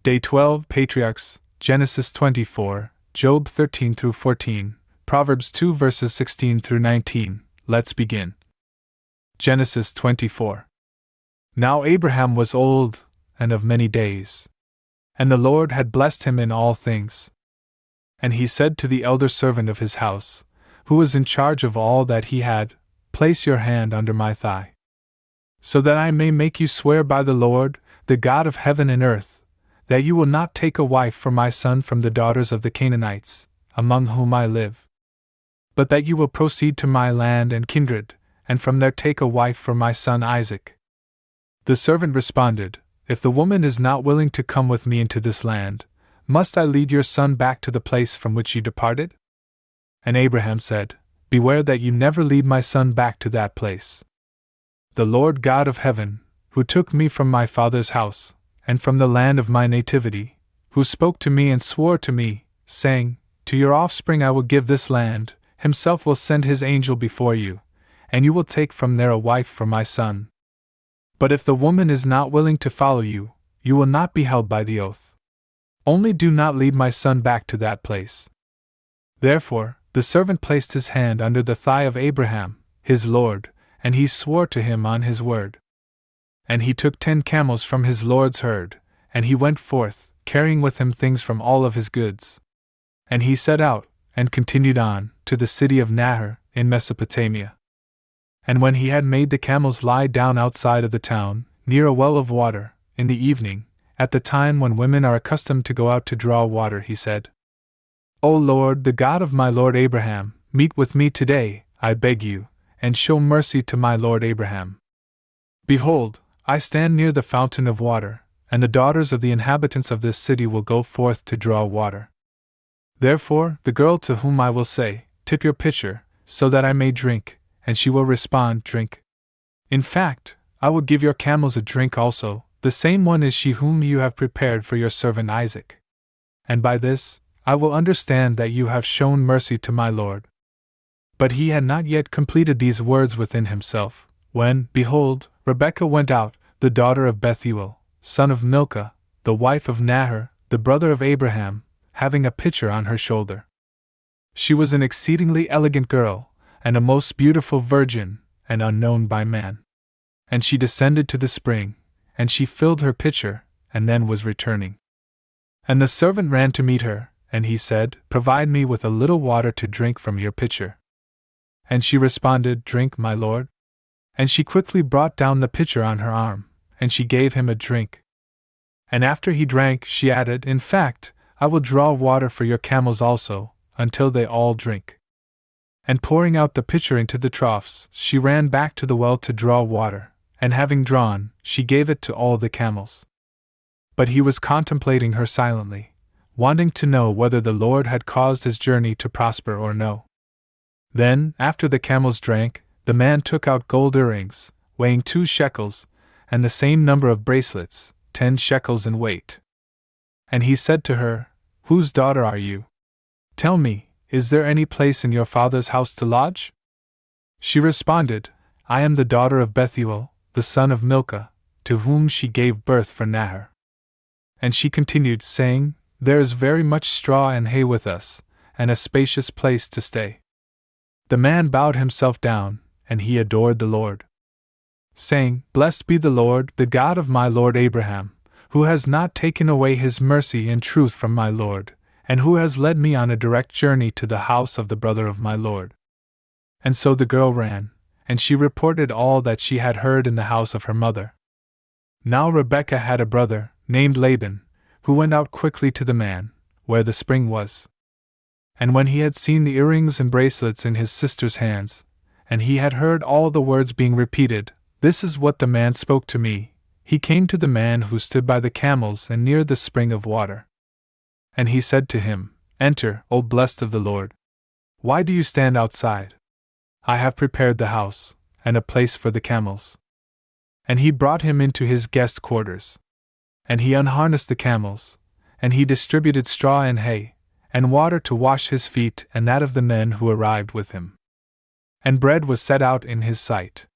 Day 12, Patriarchs, Genesis 24, Job 13 through 14, Proverbs 2 verses 16 through 19. Let's begin. Genesis 24. Now Abraham was old, and of many days. And the Lord had blessed him in all things. And he said to the elder servant of his house, who was in charge of all that he had, Place your hand under my thigh, so that I may make you swear by the Lord, the God of heaven and earth, that you will not take a wife for my son from the daughters of the Canaanites, among whom I live, but that you will proceed to my land and kindred, and from there take a wife for my son Isaac. The servant responded, If the woman is not willing to come with me into this land, must I lead your son back to the place from which you departed? And Abraham said, Beware that you never lead my son back to that place. The Lord God of heaven, who took me from my father's house, and from the land of my nativity, who spoke to me and swore to me, saying, To your offspring I will give this land, himself will send his angel before you, and you will take from there a wife for my son. But if the woman is not willing to follow you, you will not be held by the oath. Only do not lead my son back to that place. Therefore, the servant placed his hand under the thigh of Abraham, his lord, and he swore to him on his word. And he took 10 camels from his lord's herd, and he went forth, carrying with him things from all of his goods. And he set out, and continued on, to the city of Nahor, in Mesopotamia. And when he had made the camels lie down outside of the town, near a well of water, in the evening, at the time when women are accustomed to go out to draw water, he said, O Lord, the God of my lord Abraham, meet with me today, I beg you, and show mercy to my lord Abraham. Behold, I stand near the fountain of water, and the daughters of the inhabitants of this city will go forth to draw water. Therefore, the girl to whom I will say, Tip your pitcher, so that I may drink, and she will respond, Drink. In fact, I will give your camels a drink also, the same one is she whom you have prepared for your servant Isaac. And by this, I will understand that you have shown mercy to my lord. But he had not yet completed these words within himself, when, behold, Rebekah went out, the daughter of Bethuel, son of Milcah, the wife of Nahor, the brother of Abraham, having a pitcher on her shoulder. She was an exceedingly elegant girl, and a most beautiful virgin, and unknown by man. And she descended to the spring, and she filled her pitcher, and then was returning. And the servant ran to meet her, and he said, Provide me with a little water to drink from your pitcher. And she responded, Drink, my lord. And she quickly brought down the pitcher on her arm, and she gave him a drink. And after he drank, she added, In fact, I will draw water for your camels also, until they all drink. And pouring out the pitcher into the troughs, she ran back to the well to draw water, and having drawn, she gave it to all the camels. But he was contemplating her silently, wanting to know whether the Lord had caused his journey to prosper or no. Then, after the camels drank, the man took out gold earrings, weighing 2 shekels, and the same number of bracelets, 10 shekels in weight. And he said to her, Whose daughter are you? Tell me, is there any place in your father's house to lodge? She responded, I am the daughter of Bethuel, the son of Milcah, to whom she gave birth for Nahor. And she continued, saying, There is very much straw and hay with us, and a spacious place to stay. The man bowed himself down, and he adored the Lord, saying, Blessed be the Lord, the God of my lord Abraham, who has not taken away his mercy and truth from my lord, and who has led me on a direct journey to the house of the brother of my lord. And so the girl ran, and she reported all that she had heard in the house of her mother. Now Rebekah had a brother, named Laban, who went out quickly to the man, where the spring was. And when he had seen the earrings and bracelets in his sister's hands, and he had heard all the words being repeated, This is what the man spoke to me, he came to the man who stood by the camels and near the spring of water. And he said to him, Enter, O blessed of the Lord. Why do you stand outside? I have prepared the house, and a place for the camels. And he brought him into his guest quarters. And he unharnessed the camels, and he distributed straw and hay, and water to wash his feet and that of the men who arrived with him. And bread was set out in his sight.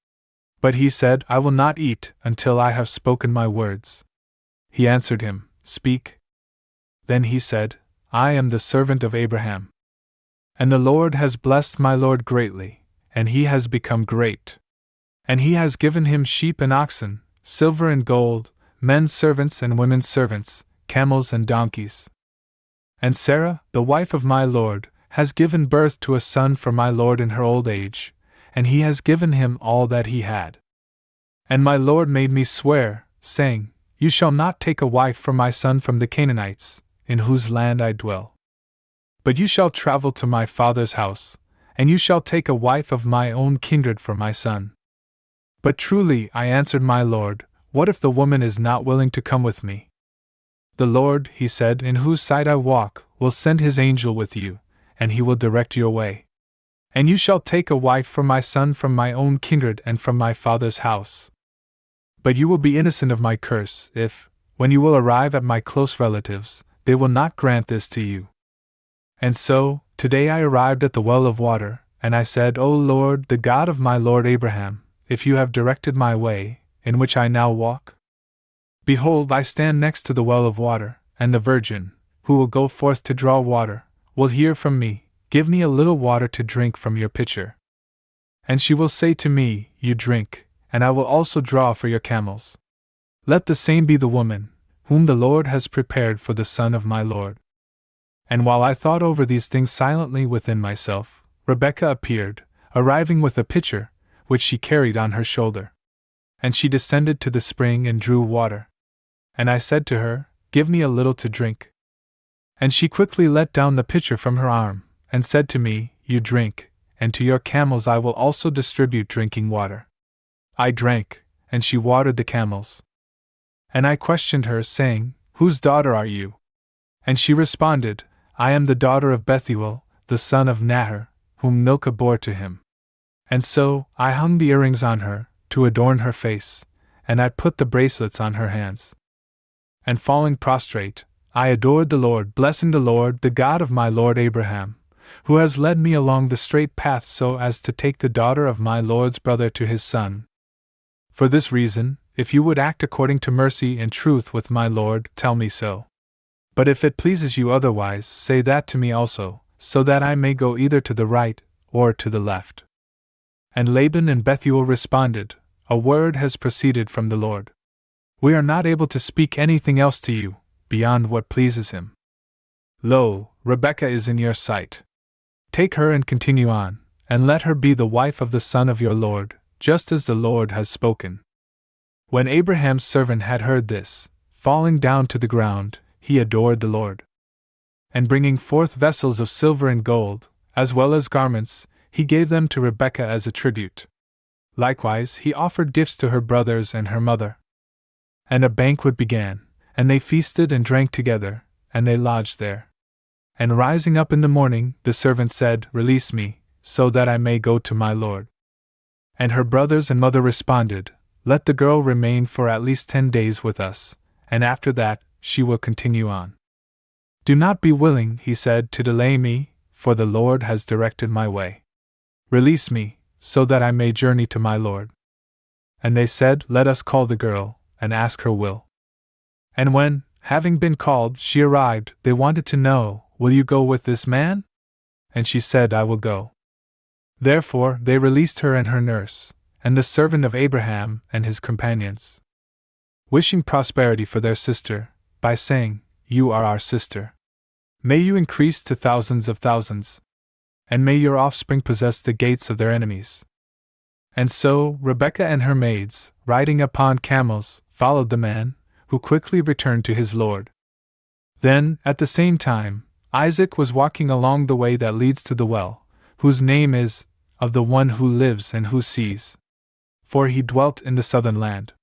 But he said, I will not eat until I have spoken my words. He answered him, Speak, Then he said, I am the servant of Abraham. And the Lord has blessed my Lord greatly, and he has become great. And he has given him sheep and oxen, silver and gold, men servants and women servants, camels and donkeys. And Sarah, the wife of my Lord, has given birth to a son for my Lord in her old age, and he has given him all that he had. And my Lord made me swear, saying, You shall not take a wife for my son from the Canaanites, in whose land I dwell. But you shall travel to my father's house, and you shall take a wife of my own kindred for my son. But truly, I answered my Lord, what if the woman is not willing to come with me? The Lord, he said, in whose sight I walk, will send his angel with you, and he will direct your way. And you shall take a wife for my son from my own kindred and from my father's house. But you will be innocent of my curse, if, when you will arrive at my close relatives, they will not grant this to you. And so, today I arrived at the well of water, and I said, O Lord, the God of my Lord Abraham, if you have directed my way, in which I now walk, behold, I stand next to the well of water, and the virgin, who will go forth to draw water, will hear from me, Give me a little water to drink from your pitcher. And she will say to me, You drink, and I will also draw for your camels. Let the same be the woman, whom the Lord has prepared for the son of my Lord. And while I thought over these things silently within myself, Rebekah appeared, arriving with a pitcher, which she carried on her shoulder. And she descended to the spring and drew water. And I said to her, Give me a little to drink. And she quickly let down the pitcher from her arm, and said to me, You drink, and to your camels I will also distribute drinking water. I drank, and she watered the camels. And I questioned her, saying, Whose daughter are you? And she responded, I am the daughter of Bethuel, the son of Nahor, whom Milcah bore to him. And so, I hung the earrings on her, to adorn her face, and I put the bracelets on her hands. And falling prostrate, I adored the Lord, blessing the Lord, the God of my Lord Abraham, who has led me along the straight path so as to take the daughter of my Lord's brother to his son. For this reason, if you would act according to mercy and truth with my Lord, tell me so. But if it pleases you otherwise, say that to me also, so that I may go either to the right, or to the left. And Laban and Bethuel responded, A word has proceeded from the Lord. We are not able to speak anything else to you, beyond what pleases him. Lo, Rebekah is in your sight. Take her and continue on, and let her be the wife of the son of your Lord, just as the Lord has spoken. When Abraham's servant had heard this, falling down to the ground, he adored the Lord. And bringing forth vessels of silver and gold, as well as garments, he gave them to Rebekah as a tribute. Likewise he offered gifts to her brothers and her mother. And a banquet began, and they feasted and drank together, and they lodged there. And rising up in the morning, the servant said, Release me, so that I may go to my Lord. And her brothers and mother responded, Let the girl remain for at least 10 days with us, and after that, she will continue on. Do not be willing, he said, to delay me, for the Lord has directed my way. Release me, so that I may journey to my Lord. And they said, Let us call the girl, and ask her will. And when, having been called, she arrived, they wanted to know, Will you go with this man? And she said, I will go. Therefore they released her and her nurse, and the servant of Abraham and his companions, wishing prosperity for their sister, by saying, You are our sister. May you increase to thousands of thousands, and may your offspring possess the gates of their enemies. And so Rebekah and her maids, riding upon camels, followed the man, who quickly returned to his lord. Then, at the same time, Isaac was walking along the way that leads to the well, whose name is, of the one who lives and who sees. For he dwelt in the southern land.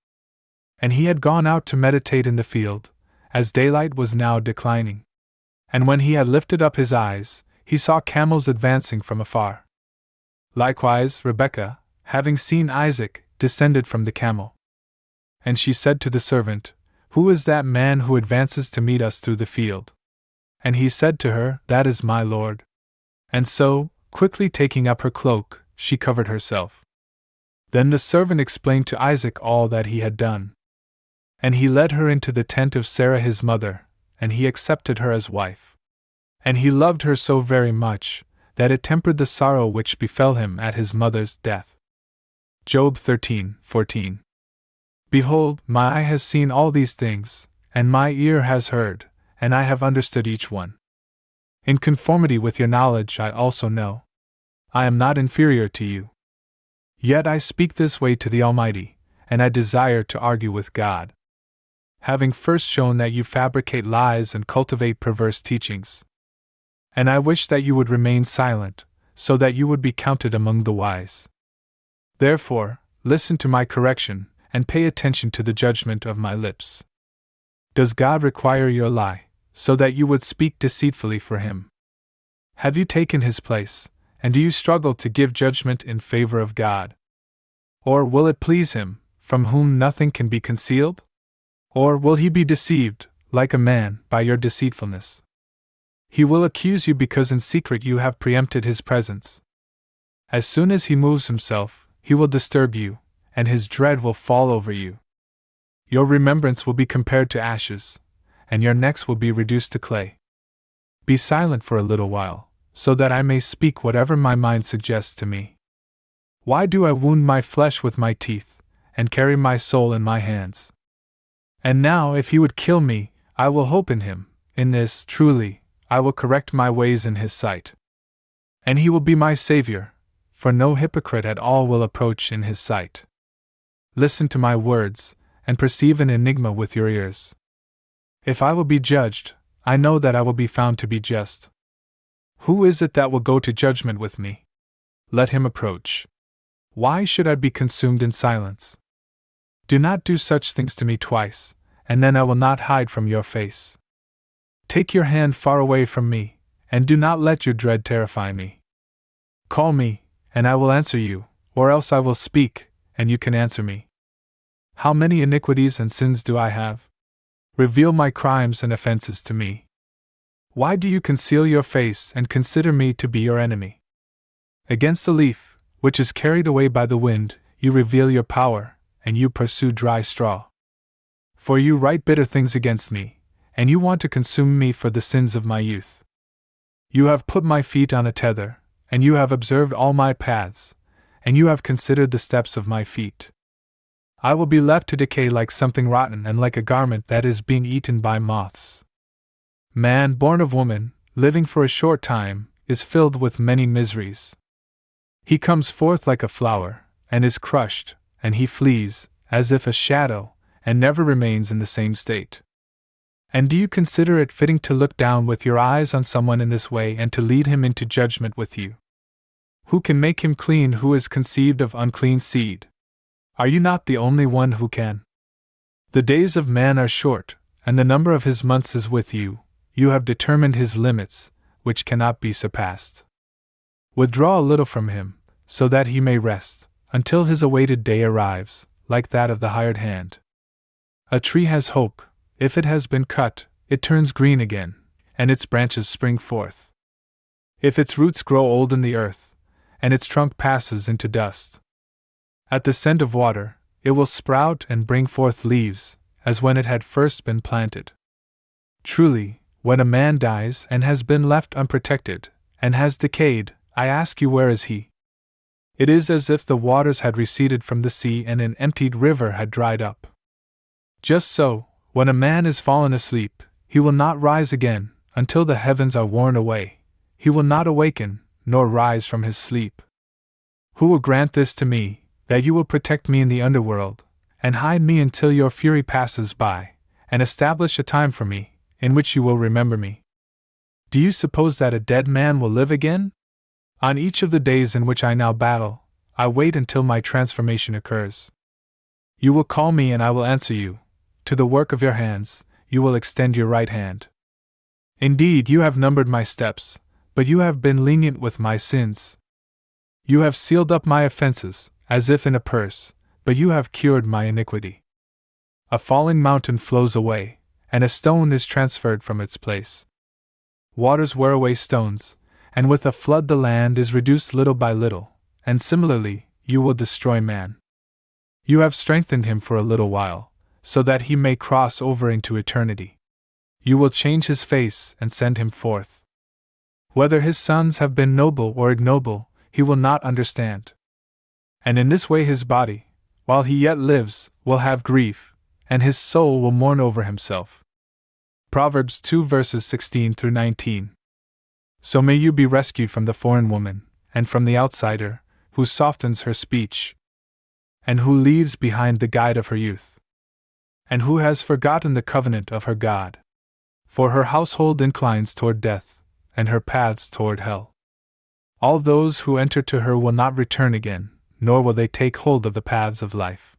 And he had gone out to meditate in the field, as daylight was now declining. And when he had lifted up his eyes, he saw camels advancing from afar. Likewise Rebekah, having seen Isaac, descended from the camel. And she said to the servant, Who is that man who advances to meet us through the field? And he said to her, That is my Lord. And so, quickly taking up her cloak, she covered herself. Then the servant explained to Isaac all that he had done. And he led her into the tent of Sarah his mother, and he accepted her as wife. And he loved her so very much, that it tempered the sorrow which befell him at his mother's death. Job 13:14. Behold, my eye has seen all these things, and my ear has heard, and I have understood each one. In conformity with your knowledge I also know. I am not inferior to you. Yet I speak this way to the Almighty, and I desire to argue with God. Having first shown that you fabricate lies and cultivate perverse teachings. And I wish that you would remain silent, so that you would be counted among the wise. Therefore, listen to my correction, and pay attention to the judgment of my lips. Does God require your lie, so that you would speak deceitfully for him? Have you taken his place, and do you struggle to give judgment in favor of God? Or will it please him, from whom nothing can be concealed? Or will he be deceived, like a man, by your deceitfulness? He will accuse you because in secret you have preempted his presence. As soon as he moves himself, he will disturb you, and his dread will fall over you. Your remembrance will be compared to ashes, and your necks will be reduced to clay. Be silent for a little while, so that I may speak whatever my mind suggests to me. Why do I wound my flesh with my teeth, and carry my soul in my hands? And now, if he would kill me, I will hope in him. In this, truly, I will correct my ways in his sight. And he will be my Savior, for no hypocrite at all will approach in his sight. Listen to my words, and perceive an enigma with your ears. If I will be judged, I know that I will be found to be just. Who is it that will go to judgment with me? Let him approach. Why should I be consumed in silence? Do not do such things to me twice, and then I will not hide from your face. Take your hand far away from me, and do not let your dread terrify me. Call me, and I will answer you, or else I will speak, and you can answer me. How many iniquities and sins do I have? Reveal my crimes and offenses to me. Why do you conceal your face and consider me to be your enemy? Against a leaf, which is carried away by the wind, you reveal your power, and you pursue dry straw. For you write bitter things against me, and you want to consume me for the sins of my youth. You have put my feet on a tether, and you have observed all my paths, and you have considered the steps of my feet. I will be left to decay like something rotten and like a garment that is being eaten by moths. Man born of woman, living for a short time, is filled with many miseries. He comes forth like a flower, and is crushed, and he flees, as if a shadow, and never remains in the same state. And do you consider it fitting to look down with your eyes on someone in this way and to lead him into judgment with you? Who can make him clean who is conceived of unclean seed? Are you not the only one who can? The days of man are short, and the number of his months is with you. You have determined his limits, which cannot be surpassed. Withdraw a little from him, so that he may rest, until his awaited day arrives, like that of the hired hand. A tree has hope. If it has been cut, it turns green again, and its branches spring forth. If its roots grow old in the earth, and its trunk passes into dust, at the scent of water, it will sprout and bring forth leaves, as when it had first been planted. Truly, when a man dies and has been left unprotected, and has decayed, I ask you, where is he? It is as if the waters had receded from the sea and an emptied river had dried up. Just so, when a man is fallen asleep, he will not rise again, until the heavens are worn away. He will not awaken, nor rise from his sleep. Who will grant this to me, that you will protect me in the underworld, and hide me until your fury passes by, and establish a time for me, in which you will remember me? Do you suppose that a dead man will live again? On each of the days in which I now battle, I wait until my transformation occurs. You will call me and I will answer you. To the work of your hands, you will extend your right hand. Indeed, you have numbered my steps, but you have been lenient with my sins. You have sealed up my offenses, as if in a purse, but you have cured my iniquity. A falling mountain flows away, and a stone is transferred from its place. Waters wear away stones, and with a flood the land is reduced little by little, and similarly, you will destroy man. You have strengthened him for a little while, so that he may cross over into eternity. You will change his face and send him forth. Whether his sons have been noble or ignoble, he will not understand. And in this way his body, while he yet lives, will have grief, and his soul will mourn over himself. Proverbs 2 verses 16 through 19. So may you be rescued from the foreign woman, and from the outsider, who softens her speech, and who leaves behind the guide of her youth, and who has forgotten the covenant of her God. For her household inclines toward death, and her paths toward hell. All those who enter to her will not return again, nor will they take hold of the paths of life.